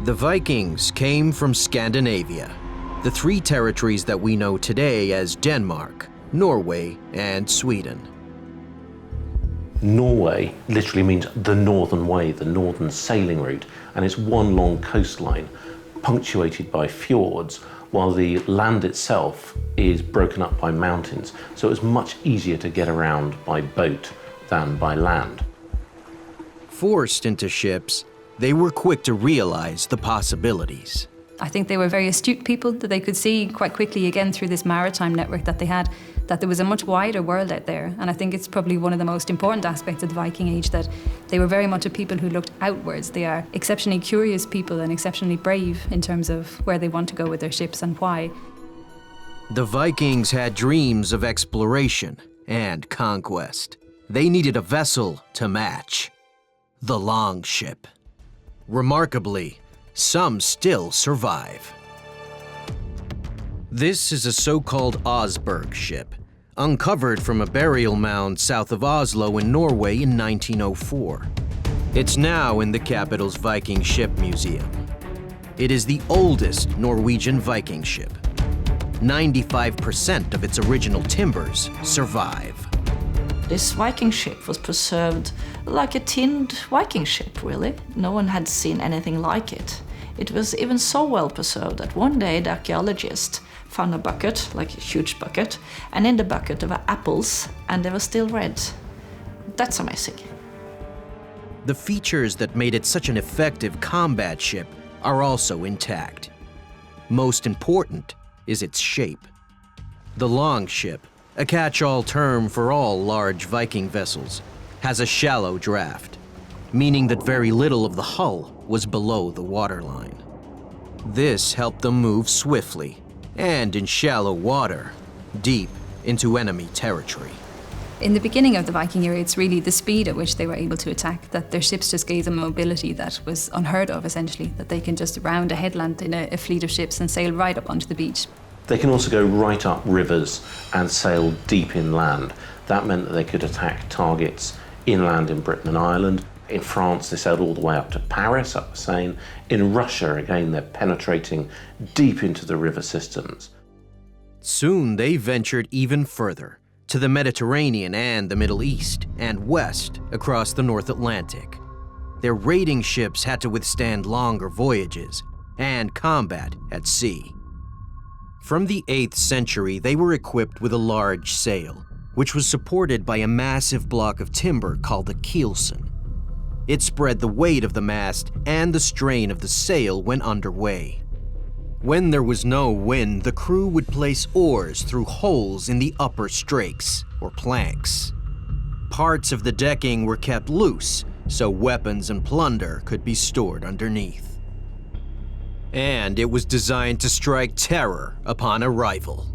The Vikings came from Scandinavia, the three territories that we know today as Denmark, Norway, and Sweden. Norway literally means the northern way, the northern sailing route, and it's one long coastline punctuated by fjords, while the land itself is broken up by mountains, so it's much easier to get around by boat than by land. Forced into ships, they were quick to realize the possibilities. I think they were very astute people, that they could see quite quickly, again through this maritime network that they had, that there was a much wider world out there. And I think it's probably one of the most important aspects of the Viking Age, that they were very much a people who looked outwards. They are exceptionally curious people and exceptionally brave in terms of where they want to go with their ships and why. The Vikings had dreams of exploration and conquest. They needed a vessel to match: the Longship. Remarkably, some still survive. This is a so-called Osberg ship, uncovered from a burial mound south of Oslo in Norway in 1904. It's now in the capital's Viking Ship Museum. It is the oldest Norwegian Viking ship. 95% of its original timbers survive. This Viking ship was preserved like a tinned Viking ship, really. No one had seen anything like it. It was even so well preserved that one day the archaeologist found a bucket, like a huge bucket, and in the bucket there were apples, and they were still red. That's amazing. The features that made it such an effective combat ship are also intact. Most important is its shape. The Longship, a catch-all term for all large Viking vessels, has a shallow draft, meaning that very little of the hull was below the waterline. This helped them move swiftly and in shallow water, deep into enemy territory. In the beginning of the Viking era, it's really the speed at which they were able to attack, that their ships just gave them mobility that was unheard of, essentially, that they can just round a headland in a fleet of ships and sail right up onto the beach. They can also go right up rivers and sail deep inland. That meant that they could attack targets inland in Britain and Ireland. In France, they sailed all the way up to Paris, up the Seine. In Russia, again, they're penetrating deep into the river systems. Soon they ventured even further, to the Mediterranean and the Middle East, and west across the North Atlantic. Their raiding ships had to withstand longer voyages and combat at sea. From the 8th century, they were equipped with a large sail, which was supported by a massive block of timber called the keelson. It spread the weight of the mast and the strain of the sail when underway. When there was no wind, the crew would place oars through holes in the upper strakes, or planks. Parts of the decking were kept loose, so weapons and plunder could be stored underneath. And it was designed to strike terror upon arrival.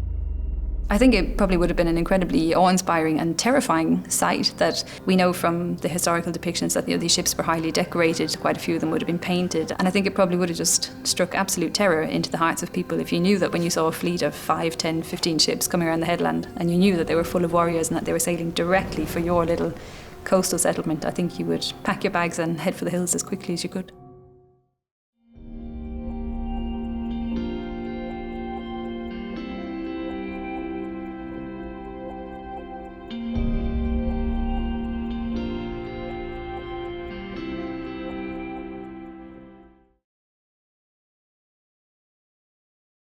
I think it probably would have been an incredibly awe-inspiring and terrifying sight, that we know from the historical depictions that these ships were highly decorated, quite a few of them would have been painted, and I think it probably would have just struck absolute terror into the hearts of people if you knew that when you saw a fleet of 5, 10, 15 ships coming around the headland, and you knew that they were full of warriors and that they were sailing directly for your little coastal settlement. I think you would pack your bags and head for the hills as quickly as you could.